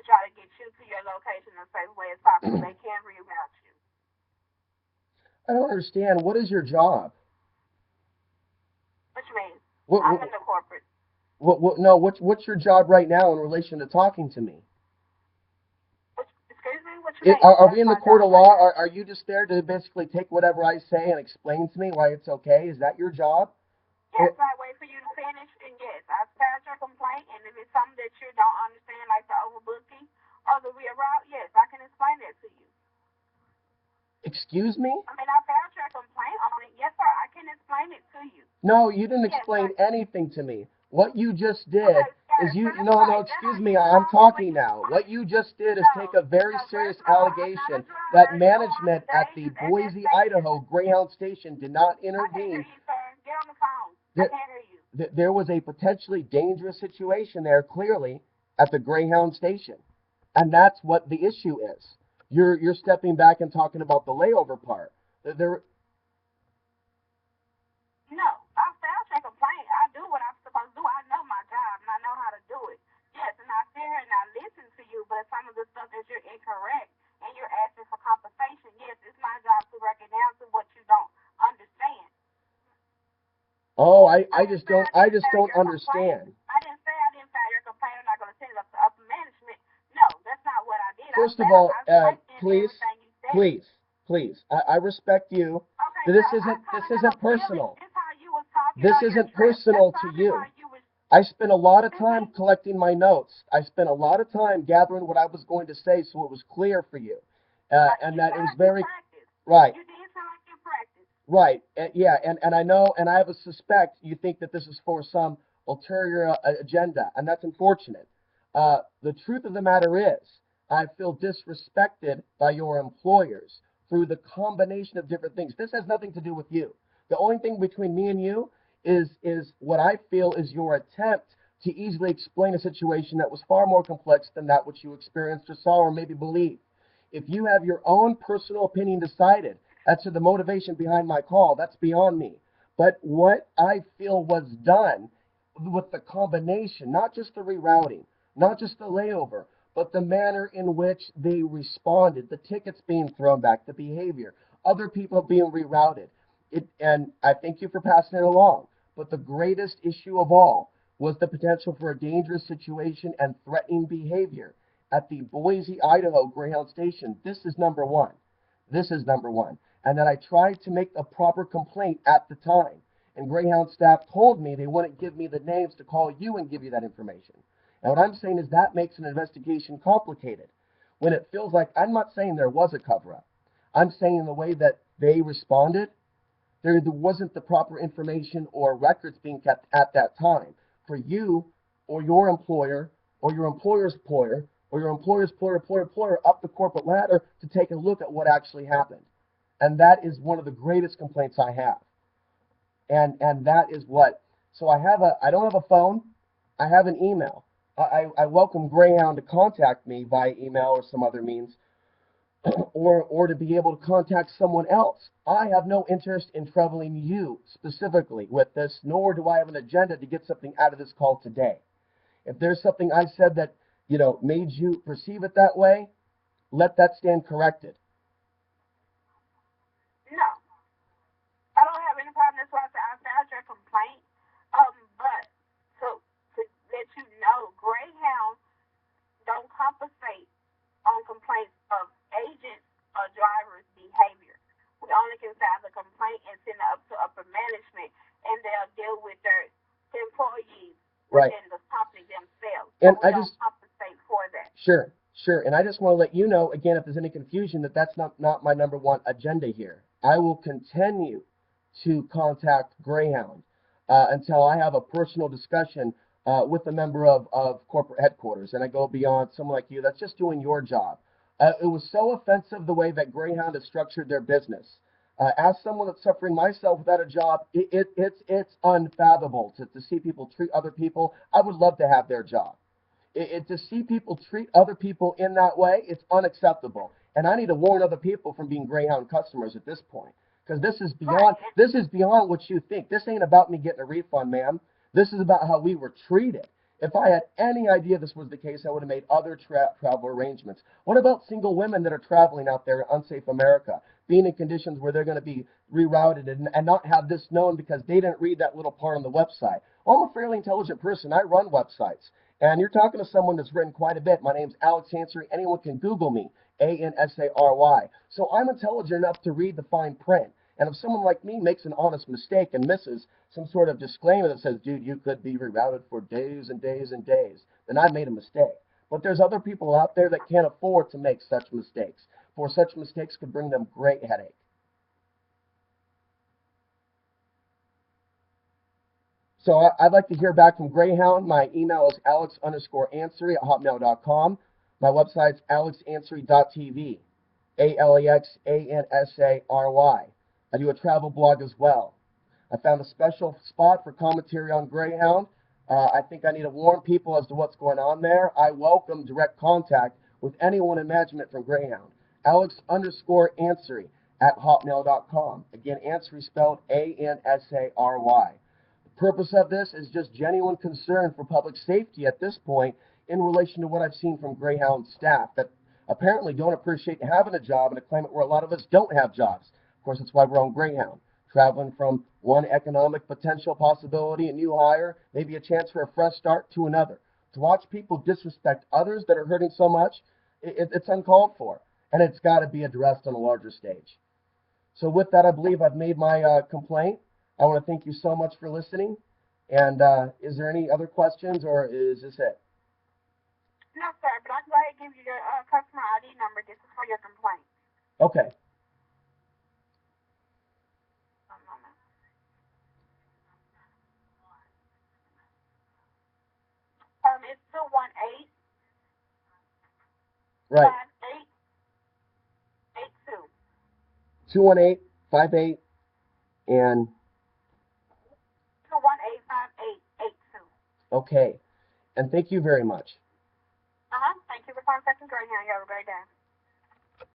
try to get you to your location the safe way as possible. They can reroute you. I don't understand. What is your job? Which means What, I'm what, in the corporate. no, what's your job right now in relation to talking to me? Excuse me, what you mean? Are we What's in the my court job of right law? now? Are you just there to basically take whatever I say and explain to me why it's okay? Is that your job? Yes, Or I wait for you to finish, and yes, I filed your complaint, and if it's something that you don't understand, like the overbooking or the reroute, yes, I can explain that to you. excuse me? I mean, I filed your complaint on it. Yes, sir, I can explain it to you. No, you didn't Yes, sir. explain anything to me. What you just did Okay, sir, is so you that's no, no, right. That's how excuse me, you I'm call me when talking you now. What you just did is no, take a very no. serious First of all, I'm not a allegation that driver. You are management at the dangerous at that Boise, station. Idaho Greyhound station did not I can't hear intervene. you, sir. Get on the phone. I That, can't hear you. that there was a potentially dangerous situation there clearly at the Greyhound station. And that's what the issue is. You're stepping back and talking about the layover part. There No, I filed your complaint. I do what I'm supposed to do. I know my job and I know how to do it. Yes, and I sit here and I listen to you, but some of the stuff that you're incorrect and you're asking for compensation, yes, it's my job to break it down to what you don't understand. Oh, I didn't say I I didn't just file don't your complaint. understand. I didn't say I didn't file your complaint. I'm not going to send it up to upper management. No, that's not what I did. First of all, I typed in please, everything you said. please, please, I respect you. Okay, so I kind This of have a isn't feeling personal. this how you was talking This on your isn't trip. That's personal to probably how you. you was. I spent a lot of time Mhm. collecting my notes. I spent a lot of time gathering what I was going to say so it was clear for you, and You that it sound was like you very practice. right. You did sound like you practice. Right. Yeah. And I know, and I have a suspect you think that this is for some ulterior agenda, and that's unfortunate. The truth of the matter is, I feel disrespected by your employers through the combination of different things. This has nothing to do with you. The only thing between me and you is what I feel is your attempt to easily explain a situation that was far more complex than that which you experienced or saw or maybe believed. If you have your own personal opinion decided as to the motivation behind my call, that's beyond me. But what I feel was done with the combination, not just the rerouting, not just the layover, but the manner in which they responded, the tickets being thrown back, the behavior, other people being rerouted. And I thank you for passing it along. But the greatest issue of all was the potential for a dangerous situation and threatening behavior at the Boise, Idaho Greyhound station. This is number one. This is number one. And that I tried to make a proper complaint at the time. And Greyhound staff told me they wouldn't give me the names to call you and give you that information. And what I'm saying is that makes an investigation complicated. When it feels like, I'm not saying there was a cover up. I'm saying the way that they responded, there wasn't the proper information or records being kept at that time for you or your employer or your employer's employer or your employer's employer up the corporate ladder to take a look at what actually happened. And that is one of the greatest complaints I have. And that is what. So I don't have a phone. I have an email. I welcome Greyhound to contact me via email or some other means or to be able to contact someone else. I have no interest in troubling you specifically with this, nor do I have an agenda to get something out of this call today. If there's something I said that, made you perceive it that way, let that stand corrected. No, I don't have any problem. That's why I said I filed your complaint. But to let you know, Greyhound don't compensate on complaints of agents or drivers' behavior. We only can file the complaint and send it up to upper management, and they'll deal with their employees Right. within the company themselves. So And we I don't just, compensate for that. sure, sure. And I just want to let you know, again, if there's any confusion, that that's not my number one agenda here. I will continue to contact Greyhound until I have a personal discussion with a member of corporate headquarters. And I go beyond someone like you that's just doing your job. It was so offensive the way that Greyhound has structured their business. As someone that's suffering myself without a job, it's unfathomable to see people treat other people. I would love to have their job. To see people treat other people in that way, it's unacceptable. And I need to warn other people from being Greyhound customers at this point, because Right. this is beyond what you think. This ain't about me getting a refund, ma'am. This is about how we were treated. If I had any idea this was the case, I would have made other travel arrangements. What about single women that are traveling out there in unsafe America, being in conditions where they're going to be rerouted and not have this known because they didn't read that little part on the website? Well, I'm a fairly intelligent person. I run websites. And you're talking to someone that's written quite a bit. My name's Alex Ansary. Anyone can Google me, Ansary. So I'm intelligent enough to read the fine print. And if someone like me makes an honest mistake and misses some sort of disclaimer that says, dude, you could be rerouted for days and days and days, then I made a mistake. But there's other people out there that can't afford to make such mistakes, for such mistakes could bring them great headache. So I'd like to hear back from Greyhound. My email is alex_ansary@hotmail.com. My website's alexansary.tv, ALEXANSARY. I do a travel blog as well. I found a special spot for commentary on Greyhound. I think I need to warn people as to what's going on there. I welcome direct contact with anyone in management from Greyhound. Alex_Ansary@hotmail.com. Again, Ansary spelled ANSARY. The purpose of this is just genuine concern for public safety at this point in relation to what I've seen from Greyhound staff that apparently don't appreciate having a job in a climate where a lot of us don't have jobs. Of course, that's why we're on Greyhound, traveling from one economic potential possibility, a new hire, maybe a chance for a fresh start, to another. To watch people disrespect others that are hurting so much, it's uncalled for, and it's got to be addressed on a larger stage. So with that, I believe I've made my complaint. I want to thank you so much for listening. And is there any other questions, or is this it? No, sir, but I can go ahead and give you your customer ID number. This is for your complaint. Okay. One moment. It's 218 Right. 5882. 218-58 and 218-5882. okay. And thank you very much. Thank you for contacting Greyhound. You have a great day.